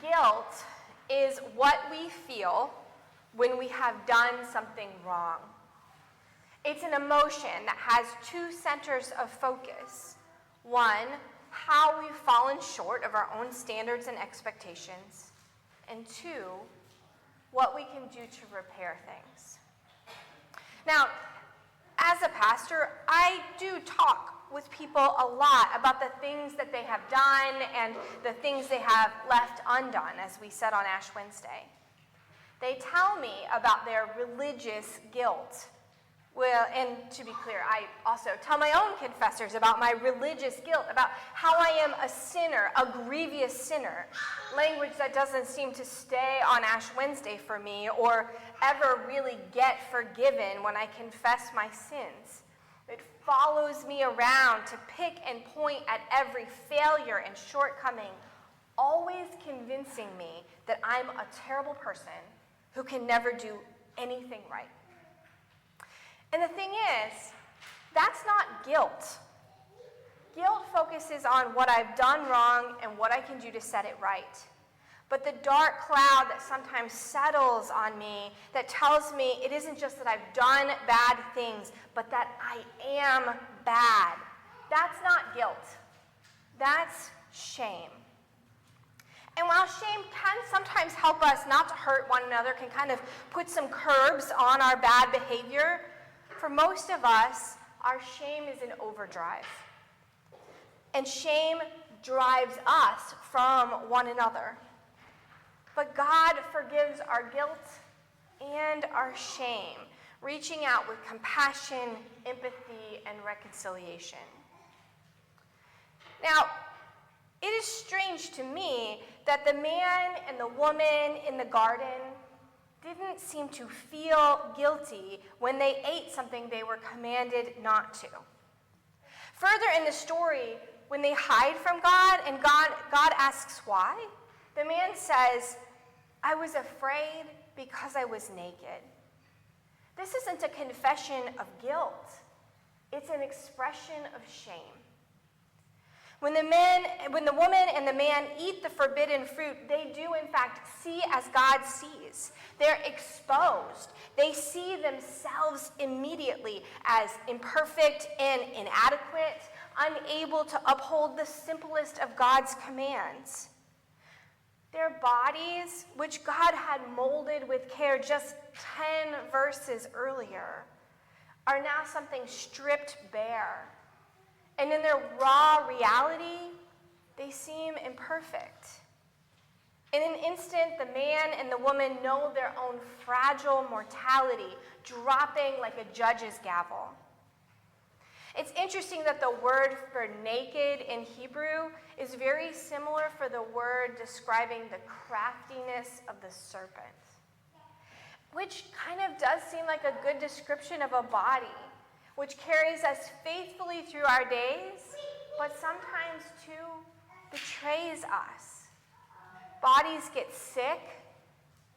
Guilt is what we feel when we have done something wrong. It's an emotion that has two centers of focus. One, how we've fallen short of our own standards and expectations. And two, what we can do to repair things. Now, as a pastor, I do talk with people a lot about the things that they have done and the things they have left undone, as we said on Ash Wednesday. They tell me about their religious guilt. Well, and to be clear, I also tell my own confessors about my religious guilt, about how I am a sinner, a grievous sinner, language that doesn't seem to stay on Ash Wednesday for me or ever really get forgiven when I confess my sins. It follows me around to pick and point at every failure and shortcoming, always convincing me that I'm a terrible person who can never do anything right. And the thing is, that's not guilt. Guilt focuses on what I've done wrong and what I can do to set it right. But the dark cloud that sometimes settles on me, that tells me it isn't just that I've done bad things, but that I am bad, that's not guilt. That's shame. And while shame can sometimes help us not to hurt one another, can kind of put some curbs on our bad behavior, for most of us, our shame is in overdrive. And shame drives us from one another. But God forgives our guilt and our shame, reaching out with compassion, empathy, and reconciliation. Now, it is strange to me that the man and the woman in the garden didn't seem to feel guilty when they ate something they were commanded not to. Further in the story, when they hide from God and God asks why, the man says, "I was afraid because I was naked." This isn't a confession of guilt. It's an expression of shame. When the woman and the man eat the forbidden fruit, they do in fact see as God sees. They're exposed. They see themselves immediately as imperfect and inadequate, unable to uphold the simplest of God's commands. Their bodies, which God had molded with care just 10 verses earlier, are now something stripped bare. And in their raw reality, they seem imperfect. In an instant, the man and the woman know their own fragile mortality, dropping like a judge's gavel. It's interesting that the word for naked in Hebrew is very similar for the word describing the craftiness of the serpent, which kind of does seem like a good description of a body, which carries us faithfully through our days, but sometimes, too, betrays us. Bodies get sick,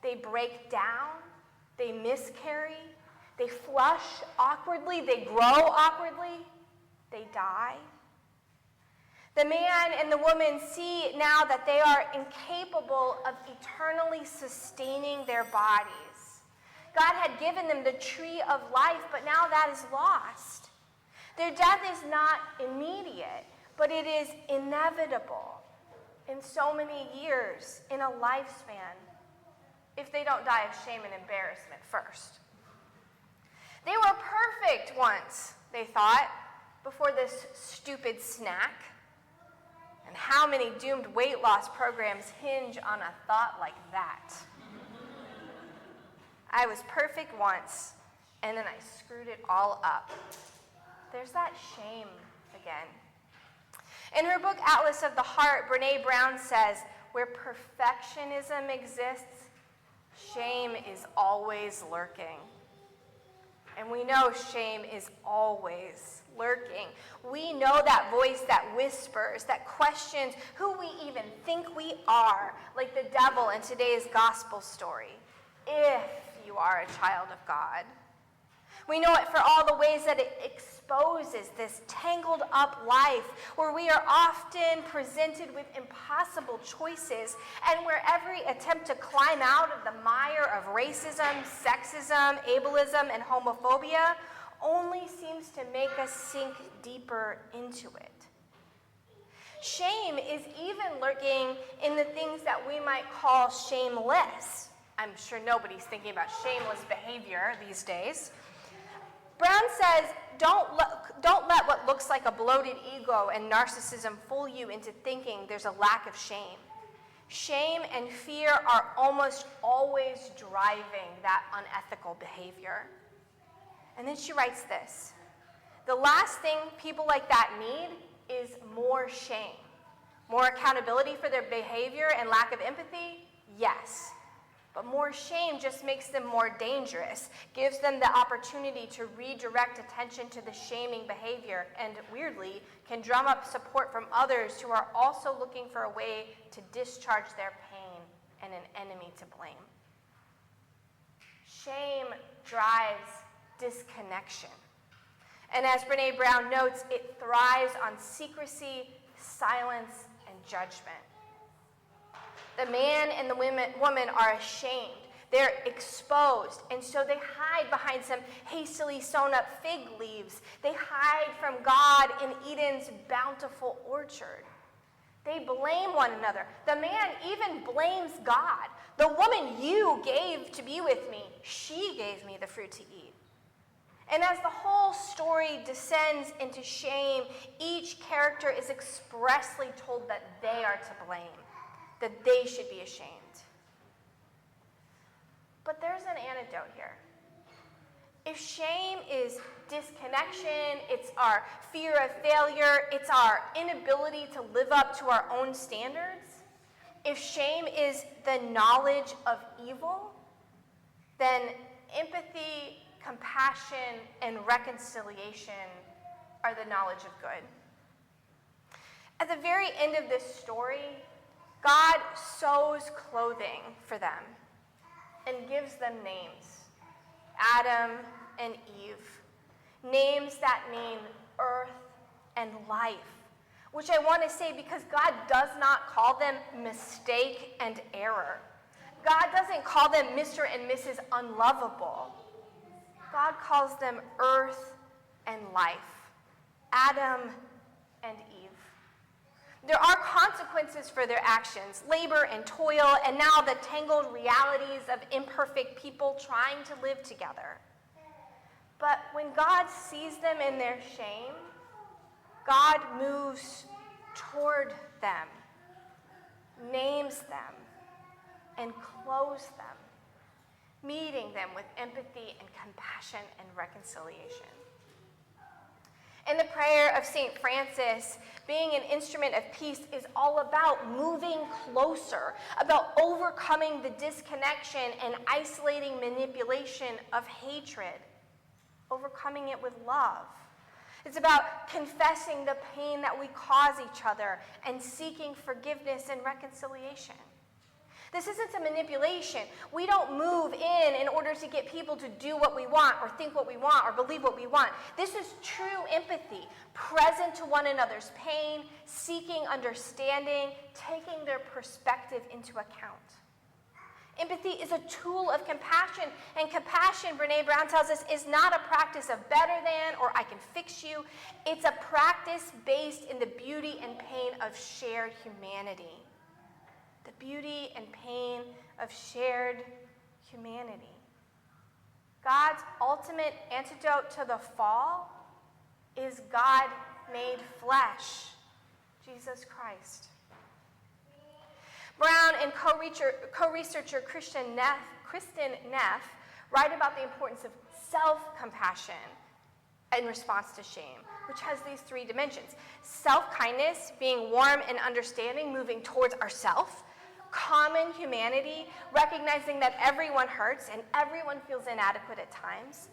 they break down, they miscarry, they flush awkwardly, they grow awkwardly, they die. The man and the woman see now that they are incapable of eternally sustaining their bodies. God had given them the tree of life, but now that is lost. Their death is not immediate, but it is inevitable in so many years, in a lifespan, if they don't die of shame and embarrassment first. They were perfect once, they thought, before this stupid snack. And how many doomed weight loss programs hinge on a thought like that? I was perfect once, and then I screwed it all up. There's that shame again. In her book, Atlas of the Heart, Brené Brown says, where perfectionism exists, shame is always lurking. And we know shame is always lurking. We know that voice that whispers, that questions who we even think we are, like the devil in today's gospel story, if you are a child of God. We know it for all the ways that it exposes this tangled up life where we are often presented with impossible choices and where every attempt to climb out of the mire of racism, sexism, ableism, and homophobia only seems to make us sink deeper into it. Shame is even lurking in the things that we might call shameless. I'm sure nobody's thinking about shameless behavior these days. Brown says, don't let what looks like a bloated ego and narcissism fool you into thinking there's a lack of shame. Shame and fear are almost always driving that unethical behavior. And then she writes this: the last thing people like that need is more shame. More accountability for their behavior and lack of empathy? Yes. But more shame just makes them more dangerous, gives them the opportunity to redirect attention to the shaming behavior, and weirdly, can drum up support from others who are also looking for a way to discharge their pain and an enemy to blame. Shame drives disconnection. And as Brené Brown notes, it thrives on secrecy, silence, and judgment. The man and the woman are ashamed. They're exposed, and so they hide behind some hastily sewn up fig leaves. They hide from God in Eden's bountiful orchard. They blame one another. The man even blames God. The woman you gave to be with me, she gave me the fruit to eat. And as the whole story descends into shame, each character is expressly told that they are to blame, that they should be ashamed. But there's an antidote here. If shame is disconnection, it's our fear of failure, it's our inability to live up to our own standards, if shame is the knowledge of evil, then empathy, compassion, and reconciliation are the knowledge of good. At the very end of this story, God sews clothing for them and gives them names, Adam and Eve, names that mean earth and life, which I want to say because God does not call them mistake and error. God doesn't call them Mr. and Mrs. Unlovable. God calls them earth and life, Adam and Eve. There are consequences for their actions, labor and toil, and now the tangled realities of imperfect people trying to live together. But when God sees them in their shame, God moves toward them, names them, and clothes them, meeting them with empathy and compassion and reconciliation. In the prayer of St. Francis, being an instrument of peace is all about moving closer, about overcoming the disconnection and isolating manipulation of hatred, overcoming it with love. It's about confessing the pain that we cause each other and seeking forgiveness and reconciliation. This isn't a manipulation. We don't move in order to get people to do what we want or think what we want or believe what we want. This is true empathy, present to one another's pain, seeking understanding, taking their perspective into account. Empathy is a tool of compassion, and compassion, Brené Brown tells us, is not a practice of better than or I can fix you. It's a practice based in the beauty and pain of shared humanity. The beauty and pain of shared humanity. God's ultimate antidote to the fall is God made flesh, Jesus Christ. Brown and co-researcher Kristen Neff write about the importance of self-compassion in response to shame, which has these three dimensions. Self-kindness, being warm and understanding, moving towards ourself. Common humanity, recognizing that everyone hurts and everyone feels inadequate at times.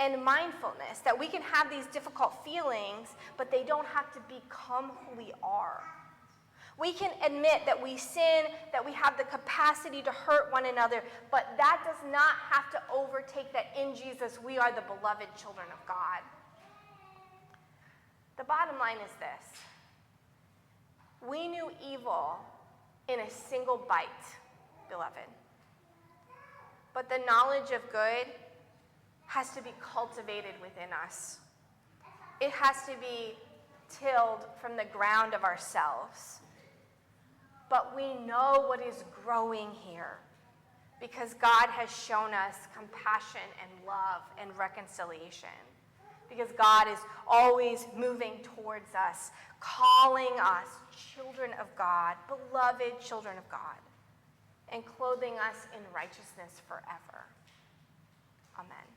And mindfulness, that we can have these difficult feelings, but they don't have to become who we are. We can admit that we sin, that we have the capacity to hurt one another, but that does not have to overtake that in Jesus we are the beloved children of God. The bottom line is this. We knew evil in a single bite, beloved. But the knowledge of good has to be cultivated within us. It has to be tilled from the ground of ourselves. But we know what is growing here because God has shown us compassion and love and reconciliation. Because God is always moving towards us, calling us children of God, beloved children of God, and clothing us in righteousness forever. Amen.